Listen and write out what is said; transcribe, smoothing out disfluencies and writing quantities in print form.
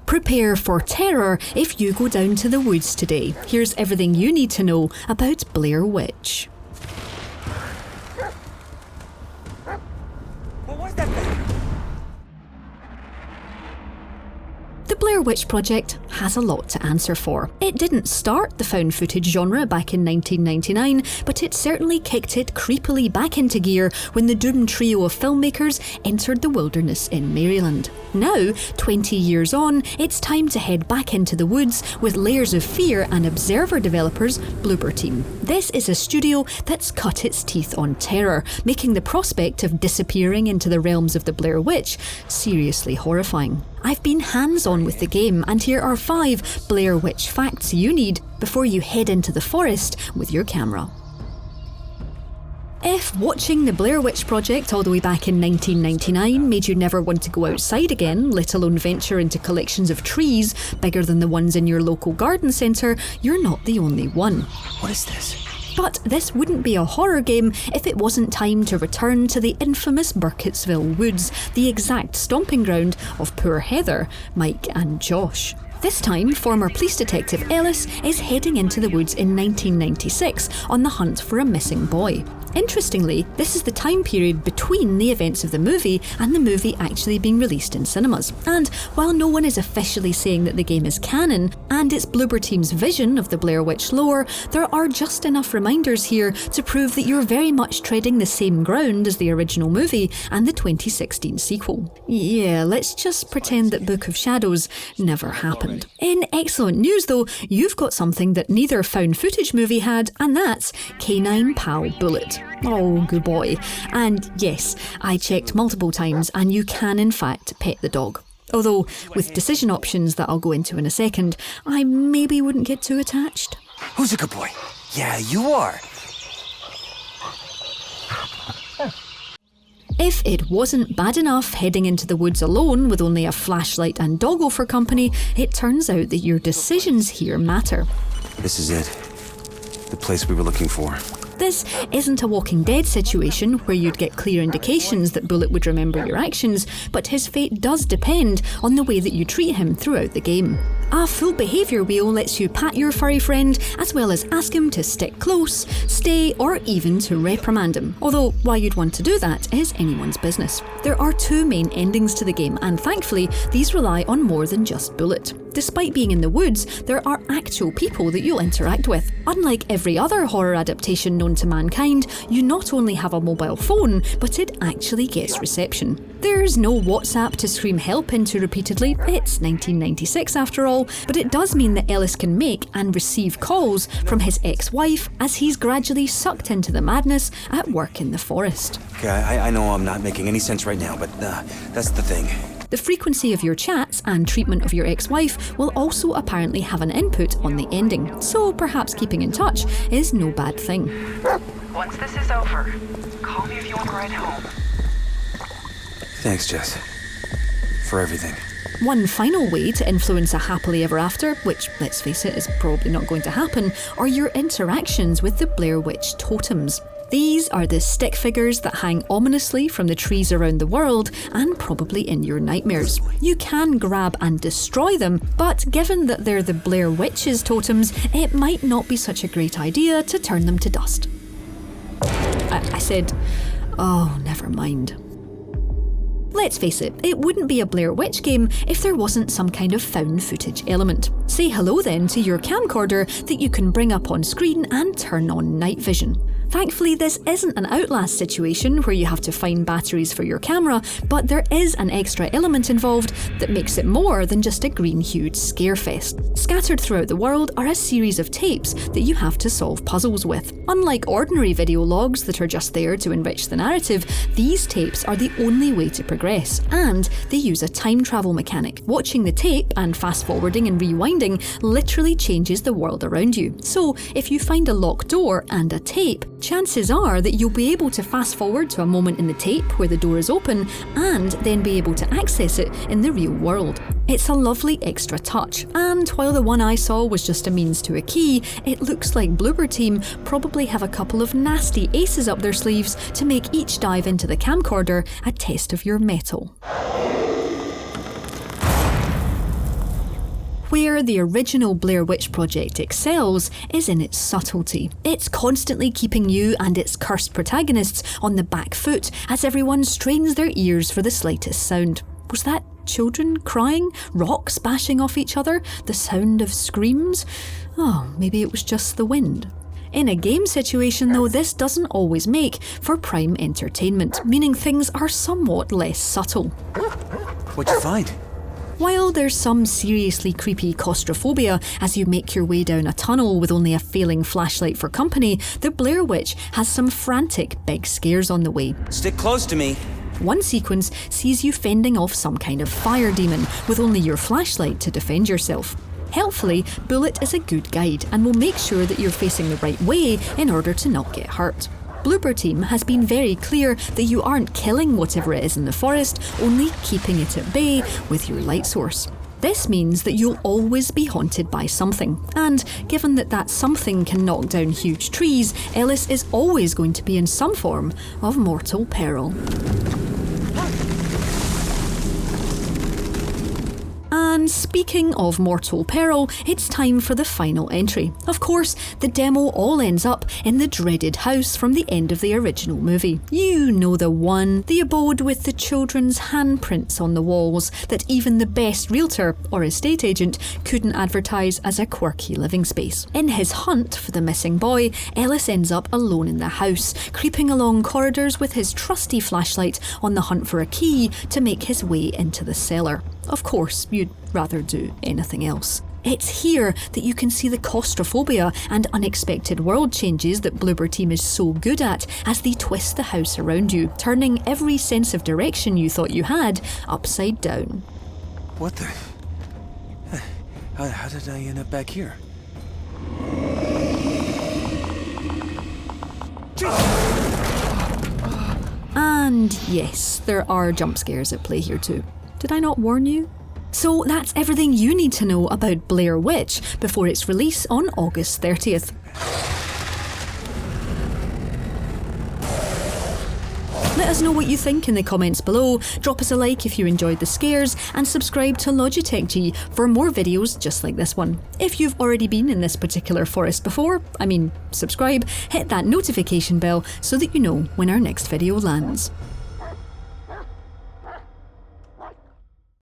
Prepare for terror if you go down to the woods today. Here's everything you need to know about Blair Witch. What was that thing? The Blair Witch Project has a lot to answer for. It didn't start the found footage genre back in 1999, but it certainly kicked it creepily back into gear when the doomed trio of filmmakers entered the wilderness in Maryland. Now, 20 years on, it's time to head back into the woods with Layers of Fear and Observer developers Bloober Team. This is a studio that's cut its teeth on terror, making the prospect of disappearing into the realms of the Blair Witch seriously horrifying. I've been hands-on with the game, and here are 5 Blair Witch facts you need before you head into the forest with your camera. If watching the Blair Witch Project all the way back in 1999 made you never want to go outside again, let alone venture into collections of trees bigger than the ones in your local garden centre, you're not the only one. What is this? But this wouldn't be a horror game if it wasn't time to return to the infamous Burkittsville Woods, the exact stomping ground of poor Heather, Mike and Josh. This time, former police detective Ellis is heading into the woods in 1996 on the hunt for a missing boy. Interestingly, this is the time period between the events of the movie and the movie actually being released in cinemas. And while no one is officially saying that the game is canon, and it's Bloober Team's vision of the Blair Witch lore, there are just enough reminders here to prove that you're very much treading the same ground as the original movie and the 2016 sequel. Yeah, let's just pretend that Book of Shadows never happened. In excellent news though, you've got something that neither found footage movie had, and that's Canine Pal Bullet. Oh, good boy. And yes, I checked multiple times and you can in fact pet the dog. Although, with decision options that I'll go into in a second, I maybe wouldn't get too attached. Who's a good boy? Yeah, you are. If it wasn't bad enough heading into the woods alone with only a flashlight and doggo for company, it turns out that your decisions here matter. This is it. The place we were looking for. This isn't a Walking Dead situation where you'd get clear indications that Bullet would remember your actions, but his fate does depend on the way that you treat him throughout the game. A full behaviour wheel lets you pat your furry friend, as well as ask him to stick close, stay, or even to reprimand him. Although, why you'd want to do that is anyone's business. There are 2 main endings to the game, and thankfully, these rely on more than just Bullet. Despite being in the woods, there are actual people that you'll interact with. Unlike every other horror adaptation known to mankind, you not only have a mobile phone, but it actually gets reception. There's no WhatsApp to scream help into repeatedly, it's 1996 after all, but it does mean that Ellis can make and receive calls from his ex-wife as he's gradually sucked into the madness at work in the forest. Okay, I know I'm not making any sense right now, but that's the thing. The frequency of your chats and treatment of your ex-wife will also apparently have an input on the ending, so perhaps keeping in touch is no bad thing. Once this is over, call me if you want to ride home. Thanks, Jess. For everything. One final way to influence a happily ever after, which, let's face it, is probably not going to happen, are your interactions with the Blair Witch totems. These are the stick figures that hang ominously from the trees around the world and probably in your nightmares. You can grab and destroy them, but given that they're the Blair Witch's totems, it might not be such a great idea to turn them to dust. I said, oh, never mind. Let's face it, it wouldn't be a Blair Witch game if there wasn't some kind of found footage element. Say hello then to your camcorder that you can bring up on screen and turn on night vision. Thankfully, this isn't an Outlast situation where you have to find batteries for your camera, but there is an extra element involved that makes it more than just a green-hued scarefest. Scattered throughout the world are a series of tapes that you have to solve puzzles with. Unlike ordinary video logs that are just there to enrich the narrative, these tapes are the only way to progress, and they use a time travel mechanic. Watching the tape and fast-forwarding and rewinding literally changes the world around you. So, if you find a locked door and a tape, chances are that you'll be able to fast forward to a moment in the tape where the door is open and then be able to access it in the real world. It's a lovely extra touch, and while the one I saw was just a means to a key, it looks like Bloober Team probably have a couple of nasty aces up their sleeves to make each dive into the camcorder a test of your mettle. Where the original Blair Witch Project excels is in its subtlety. It's constantly keeping you and its cursed protagonists on the back foot as everyone strains their ears for the slightest sound. Was that children crying? Rocks bashing off each other? The sound of screams? Oh, maybe it was just the wind. In a game situation though, this doesn't always make for prime entertainment, meaning things are somewhat less subtle. What'd you find? While there's some seriously creepy claustrophobia as you make your way down a tunnel with only a failing flashlight for company, the Blair Witch has some frantic big scares on the way. Stick close to me. One sequence sees you fending off some kind of fire demon with only your flashlight to defend yourself. Helpfully, Bullet is a good guide and will make sure that you're facing the right way in order to not get hurt. Blooper Team has been very clear that you aren't killing whatever it is in the forest, only keeping it at bay with your light source. This means that you'll always be haunted by something, and given that that something can knock down huge trees, Ellis is always going to be in some form of mortal peril. And speaking of mortal peril, it's time for the final entry. Of course, the demo all ends up in the dreaded house from the end of the original movie. You know the one, the abode with the children's handprints on the walls that even the best realtor or estate agent couldn't advertise as a quirky living space. In his hunt for the missing boy, Ellis ends up alone in the house, creeping along corridors with his trusty flashlight on the hunt for a key to make his way into the cellar. Of course, you'd rather do anything else. It's here that you can see the claustrophobia and unexpected world changes that Blooper Team is so good at as they twist the house around you, turning every sense of direction you thought you had upside down. What the? How did I end up back here? And yes, there are jump scares at play here too. Did I not warn you? So that's everything you need to know about Blair Witch before its release on August 30th. Let us know what you think in the comments below, drop us a like if you enjoyed the scares, and subscribe to Logitech G for more videos just like this one. If you've already been in this particular forest before, subscribe, hit that notification bell so that you know when our next video lands.